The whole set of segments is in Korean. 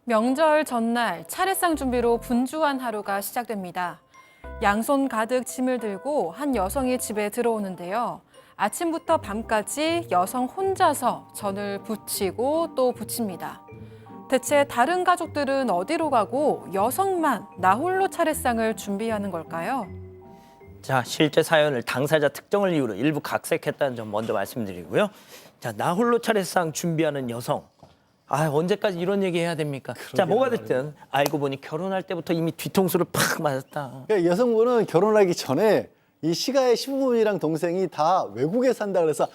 명절 전날 차례상 준비로 분주한 하루가 시작됩니다. 양손 가득 짐을 들고 한 여성이 집에 들어오는데요. 아침부터 밤까지 여성 혼자서 전을 부치고 또 부칩니다. 대체 다른 가족들은 어디로 가고 여성만 나 홀로 차례상을 준비하는 걸까요? 자, 실제 사연을 당사자 특정을 이유로 일부 각색했다는 점 먼저 말씀드리고요. 자, 나 홀로 차례상 준비하는 여성. 언제까지 이런 얘기 해야 됩니까? 자, 뭐가 됐든 알고 보니 결혼할 때부터 이미 뒤통수를 팍 맞았다. 그러니까 여성분은 결혼하기 전에 이 시가의 시부모님이랑 동생이 다 외국에 산다 그래서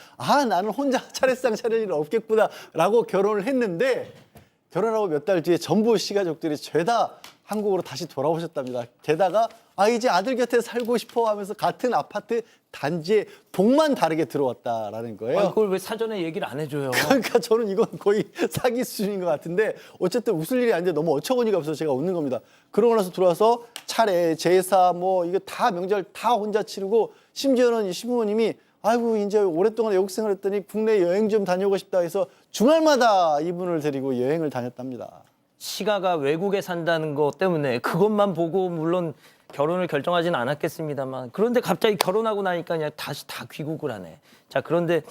나는 혼자 차례상 차릴 일 없겠구나라고 결혼을 했는데 결혼하고 몇 달 뒤에 전부 시가족들이 죄다 한국으로 다시 돌아오셨답니다. 게다가 이제 아들 곁에 살고 싶어 하면서 같은 아파트 단지에 복만 다르게 들어왔다라는 거예요. 그걸 왜 사전에 얘기를 안 해줘요? 그러니까 저는 이건 거의 사기 수준인 것 같은데 어쨌든 웃을 일이 아닌데 너무 어처구니가 없어서 제가 웃는 겁니다. 그러고 나서 들어와서 차례, 제사 이거 다 명절 다 혼자 치르고 심지어는 이 시부모님이 아이고 이제 오랫동안 외국 생활했더니 국내 여행 좀 다녀오고 싶다 해서 주말마다 이분을 데리고 여행을 다녔답니다. 시가가 외국에 산다는 것 때문에 그것만 보고 물론 결혼을 결정하지는 않았겠습니다만 그런데 갑자기 결혼하고 나니까 그냥 다시 다 귀국을 하네. 자, 그런데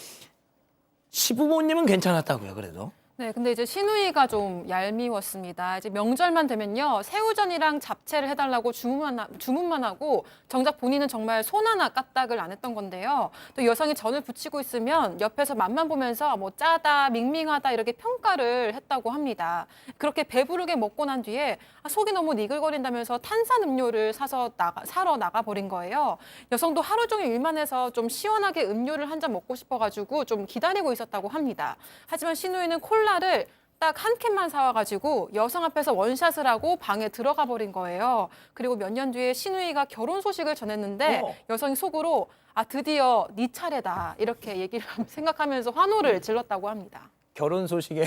시부모님은 괜찮았다고요, 그래도? 네, 근데 이제 시누이가 좀 얄미웠습니다. 이제 명절만 되면요, 새우전이랑 잡채를 해달라고 주문만 하고 정작 본인은 정말 손 하나 까딱을 안 했던 건데요. 또 여성이 전을 부치고 있으면 옆에서 맛만 보면서 뭐 짜다, 밍밍하다 이렇게 평가를 했다고 합니다. 그렇게 배부르게 먹고 난 뒤에 속이 너무 니글거린다면서 탄산음료를 사러 나가버린 거예요. 여성도 하루 종일 일만 해서 좀 시원하게 음료를 한 잔 먹고 싶어가지고 좀 기다리고 있었다고 합니다. 하지만 시누이는 콜라를 딱 한 캔만 사와가지고 여성 앞에서 원샷을 하고 방에 들어가 버린 거예요. 그리고 몇 년 뒤에 시누이가 결혼 소식을 전했는데 여성이 속으로 드디어 네 차례다 이렇게 얘기를 생각하면서 환호를 질렀다고 합니다. 결혼 소식에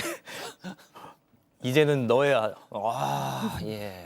이제는 너야. 예.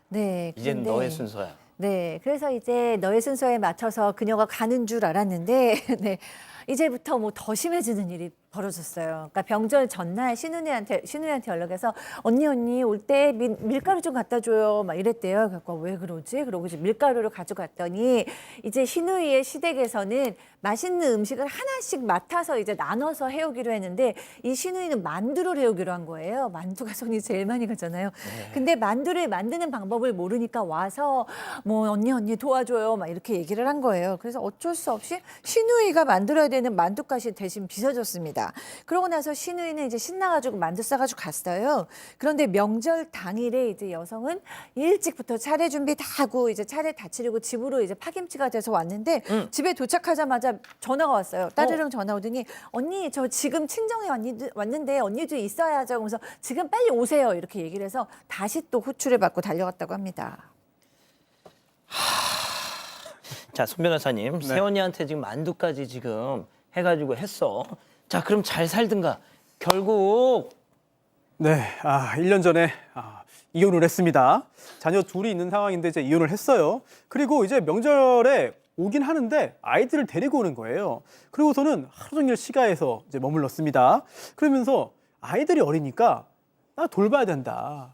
네. 이제는 근데 너의 순서야. 네. 그래서 이제 너의 순서에 맞춰서 그녀가 가는 줄 알았는데 네. 이제부터 뭐 더 심해지는 일이 벌어졌어요. 그러니까 명절 전날 시누이한테 연락해서 언니 올 때 밀가루 좀 갖다 줘요. 막 이랬대요. 그래서 왜 그러지? 그러고 이제 밀가루를 가져갔더니 이제 시누이의 시댁에서는 맛있는 음식을 하나씩 맡아서 이제 나눠서 해오기로 했는데 이 시누이는 만두를 해오기로 한 거예요. 만두가 손이 제일 많이 가잖아요. 근데 만두를 만드는 방법을 모르니까 와서 뭐 언니 도와줘요. 막 이렇게 얘기를 한 거예요. 그래서 어쩔 수 없이 시누이가 만들어야 되는 만두가시 대신 빚어줬습니다. 그러고 나서 시누이는 이제 신나가지고 만두 싸가지고 갔어요. 그런데 명절 당일에 이제 여성은 일찍부터 차례 준비 다 하고 이제 차례 다 치르고 집으로 이제 파김치가 돼서 왔는데 집에 도착하자마자 전화가 왔어요. 따르릉 전화 오더니 언니 저 지금 친정에 왔는데 언니도 있어야죠. 그러면서 지금 빨리 오세요. 이렇게 얘기를 해서 다시 또 호출을 받고 달려갔다고 합니다. 자, 손 변호사님, 세연이한테 지금 만두까지 지금 해가지고 했어. 자, 그럼 잘 살든가. 결국 네, 1년 전에 이혼을 했습니다. 자녀 둘이 있는 상황인데 이제 이혼을 했어요. 그리고 이제 명절에 오긴 하는데 아이들을 데리고 오는 거예요. 그리고서는 하루 종일 시가에서 이제 머물렀습니다. 그러면서 아이들이 어리니까 나 돌봐야 된다.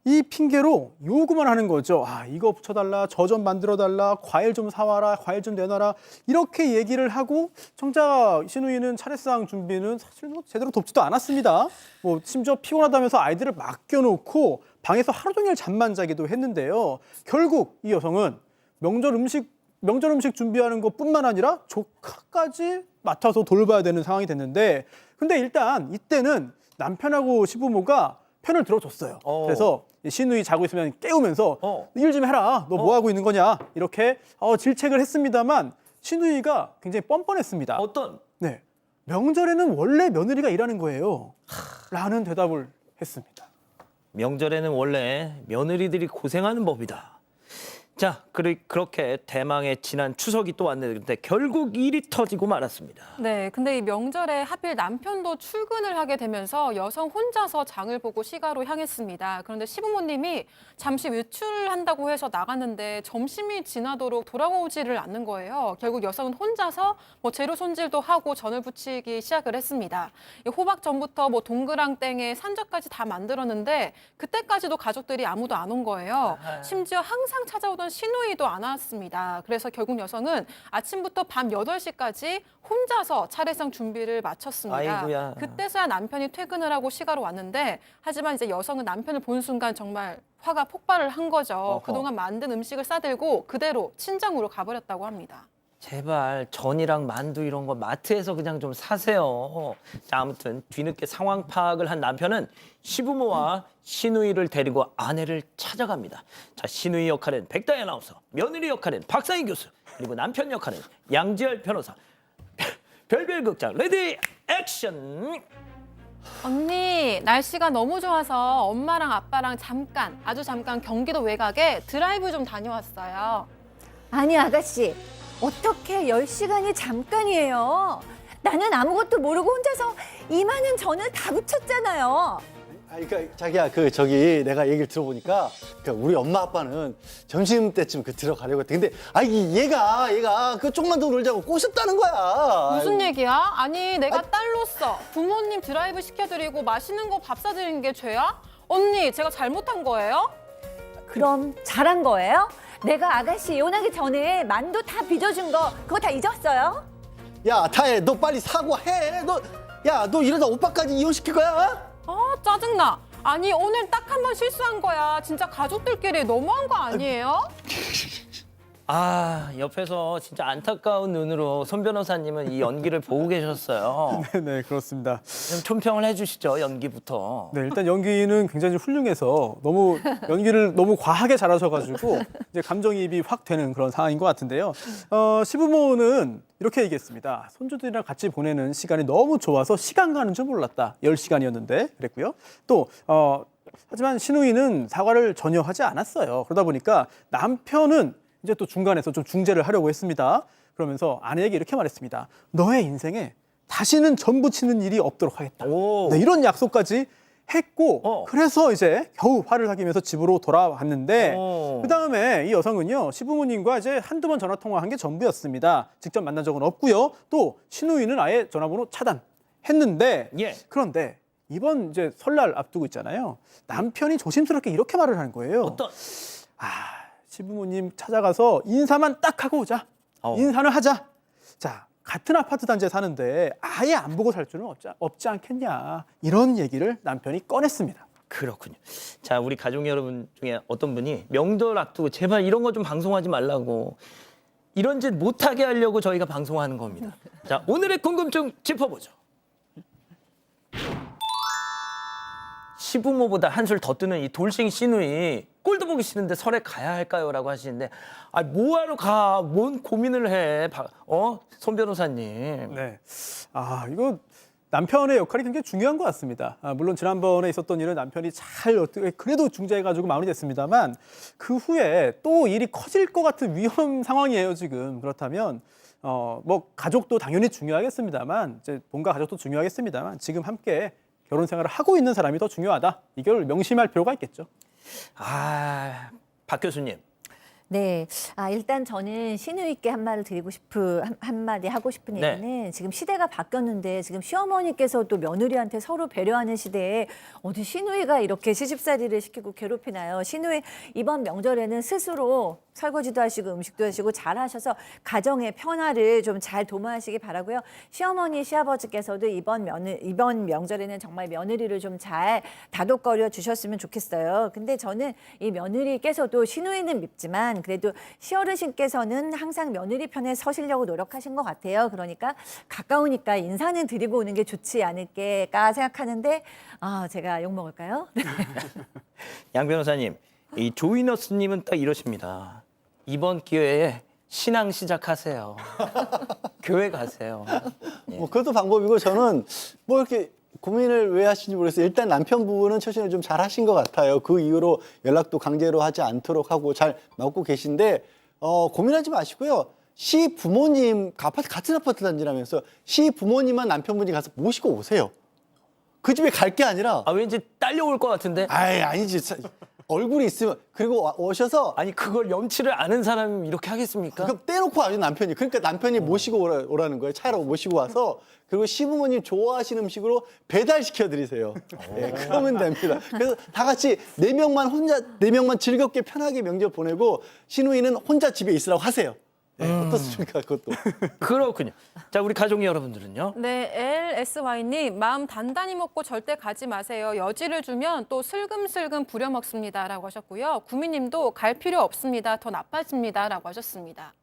이 핑계로 요구만 하는 거죠. 이거 붙여달라, 저 좀 만들어달라, 과일 좀 사와라, 과일 좀 내놔라 이렇게 얘기를 하고 정작 시누이는 차례상 준비는 사실 뭐 제대로 돕지도 않았습니다. 뭐 심지어 피곤하다면서 아이들을 맡겨놓고 방에서 하루 종일 잠만 자기도 했는데요. 결국 이 여성은 명절 음식 준비하는 것뿐만 아니라 조카까지 맡아서 돌봐야 되는 상황이 됐는데 근데 일단 이때는 남편하고 시부모가 편을 들어줬어요. 그래서 시누이 자고 있으면 깨우면서 일 좀 해라. 너 뭐 하고 있는 거냐? 이렇게 질책을 했습니다만 시누이가 굉장히 뻔뻔했습니다. 네, 명절에는 원래 며느리가 일하는 거예요. 라는 대답을 했습니다. 명절에는 원래 며느리들이 고생하는 법이다. 자, 그렇게 대망의 지난 추석이 또 왔는데 결국 일이 터지고 말았습니다. 네, 근데 이 명절에 하필 남편도 출근을 하게 되면서 여성 혼자서 장을 보고 시가로 향했습니다. 그런데 시부모님이 잠시 외출을 한다고 해서 나갔는데 점심이 지나도록 돌아오지를 않는 거예요. 결국 여성은 혼자서 뭐 재료 손질도 하고 전을 부치기 시작을 했습니다. 이 호박 전부터 뭐 동그랑땡에 산적까지 다 만들었는데 그때까지도 가족들이 아무도 안 온 거예요. 심지어 항상 찾아오던 시누이도 안 왔습니다. 그래서 결국 여성은 아침부터 밤 8시까지 혼자서 차례상 준비를 마쳤습니다. 아이고야. 그때서야 남편이 퇴근을 하고 시가로 왔는데 하지만 이제 여성은 남편을 본 순간 정말 화가 폭발을 한 거죠. 어허. 그동안 만든 음식을 싸들고 그대로 친정으로 가버렸다고 합니다. 제발 전이랑 만두 이런 거 마트에서 그냥 좀 사세요. 자, 아무튼 뒤늦게 상황 파악을 한 남편은 시부모와 시누이를 데리고 아내를 찾아갑니다. 자, 시누이 역할은 백다희 아나운서, 며느리 역할은 박상희 교수, 그리고 남편 역할은 양지열 변호사. 별별 극장 레디 액션. 언니, 날씨가 너무 좋아서 엄마랑 아빠랑 아주 잠깐 경기도 외곽에 드라이브 좀 다녀왔어요. 아니 아가씨, 어떻게 10시간이 잠깐이에요. 나는 아무것도 모르고 혼자서 이 많은 전을 다 부쳤잖아요. 그러니까 자기야 저기 내가 얘기를 들어보니까 우리 엄마 아빠는 점심 때쯤 들어가려고 했대. 근데 얘가 그 조금만 더 놀자고 꼬셨다는 거야. 무슨 얘기야? 아니, 내가 딸로서 부모님 드라이브 시켜드리고 맛있는 거 밥 사드리는 게 죄야? 언니, 제가 잘못한 거예요? 그럼 잘한 거예요? 내가 아가씨 이혼하기 전에 만두 다 빚어준 거 그거 다 잊었어요? 야 타해, 너 빨리 사과해. 너 이러다 오빠까지 이혼시킬 거야? 아, 짜증나. 아니, 오늘 딱 한 번 실수한 거야. 진짜 가족들끼리 너무한 거 아니에요? 아, 옆에서 진짜 안타까운 눈으로 손 변호사님은 이 연기를 보고 계셨어요. 네, 그렇습니다. 좀 총평을 해주시죠, 연기부터. 네, 일단 연기는 굉장히 훌륭해서 너무 연기를 너무 과하게 잘하셔가지고 이제 감정이입이 확 되는 그런 상황인 것 같은데요. 시부모는 이렇게 얘기했습니다. 손주들이랑 같이 보내는 시간이 너무 좋아서 시간 가는 줄 몰랐다. 10시간이었는데 그랬고요. 또 하지만 시누이는 사과를 전혀 하지 않았어요. 그러다 보니까 남편은 이제 또 중간에서 좀 중재를 하려고 했습니다. 그러면서 아내에게 이렇게 말했습니다. 너의 인생에 다시는 전 부치는 일이 없도록 하겠다. 오. 네, 이런 약속까지 했고 그래서 이제 겨우 화를 사귀면서 집으로 돌아왔는데 그다음에 이 여성은요 시부모님과 이제 한두 번 전화 통화한 게 전부였습니다. 직접 만난 적은 없고요. 또 시누이는 아예 전화번호 차단했는데 예. 그런데 이번 이제 설날 앞두고 있잖아요. 남편이 조심스럽게 이렇게 말을 하는 거예요. 어떤? 시부모님 찾아가서 인사만 딱 하고 오자. 인사는 하자. 자, 같은 아파트 단지에 사는데 아예 안 보고 살 줄은 없지 않겠냐. 이런 얘기를 남편이 꺼냈습니다. 그렇군요. 자, 우리 가족 여러분 중에 어떤 분이 명절 앞두고 제발 이런 거 좀 방송하지 말라고 이런 짓 못하게 하려고 저희가 방송하는 겁니다. 자, 오늘의 궁금증 짚어보죠. 시부모보다 한술 더 뜨는 이 돌싱 시누이 꼴도 보기 싫은데 설에 가야 할까요? 라고 하시는데 뭐하러 가? 뭔 고민을 해? 손 변호사님. 네. 이거 남편의 역할이 굉장히 중요한 것 같습니다. 물론 지난번에 있었던 일은 남편이 잘 어떻게 그래도 중재해가지고 마무리됐습니다만 그 후에 또 일이 커질 것 같은 위험 상황이에요 지금. 그렇다면 뭐 가족도 당연히 중요하겠습니다만 이제 본가 가족도 중요하겠습니다만 지금 함께 결혼 생활을 하고 있는 사람이 더 중요하다. 이걸 명심할 필요가 있겠죠. 박 교수님. 네, 일단 저는 시누이께 한마디 하고 싶은 네. 얘기는 지금 시대가 바뀌었는데 지금 시어머니께서도 며느리한테 서로 배려하는 시대에 어디 시누이가 이렇게 시집살이를 시키고 괴롭히나요? 시누이 이번 명절에는 스스로 설거지도 하시고 음식도 하시고 잘하셔서 가정의 평화를 좀 잘 도모하시기 바라고요. 시어머니, 시아버지께서도 이번 명절에는 정말 며느리를 좀 잘 다독거려 주셨으면 좋겠어요. 근데 저는 이 며느리께서도 시누이는 밉지만 그래도 시어르신께서는 항상 며느리 편에 서시려고 노력하신 것 같아요. 그러니까 가까우니까 인사는 드리고 오는 게 좋지 않을까 생각하는데 제가 욕먹을까요? 양 변호사님, 이 조이너스님은 딱 이러십니다. 이번 기회에 신앙 시작하세요. 교회 가세요. 예. 뭐 그것도 방법이고 저는 뭐 이렇게 고민을 왜 하시는지 모르겠어요. 일단 남편 부부는 처신을 좀 잘 하신 것 같아요. 그 이후로 연락도 강제로 하지 않도록 하고 잘 맡고 계신데 고민하지 마시고요. 시 부모님 같은 아파트 단지라면서 시 부모님만 남편분이 가서 모시고 오세요. 그 집에 갈 게 아니라 아 왠지 딸려올 것 같은데. 아니지. 얼굴이 있으면 그리고 오셔서 아니 그걸 염치를 아는 사람이 이렇게 하겠습니까? 그럼 떼놓고 와요 남편이. 그러니까 남편이 모시고 오라는 거예요. 차로 모시고 와서 그리고 시부모님 좋아하시는 음식으로 배달시켜 드리세요. 예, 그러면 됩니다. 그래서 다 같이 네 명만 즐겁게 편하게 명절 보내고 시누이는 혼자 집에 있으라고 하세요. 예, 어떻습니까 그것도? 그렇군요. 자 우리 가족 여러분들은요. 네, LSY님 마음 단단히 먹고 절대 가지 마세요. 여지를 주면 또 슬금슬금 부려먹습니다라고 하셨고요. 구미님도 갈 필요 없습니다. 더 나빠집니다라고 하셨습니다.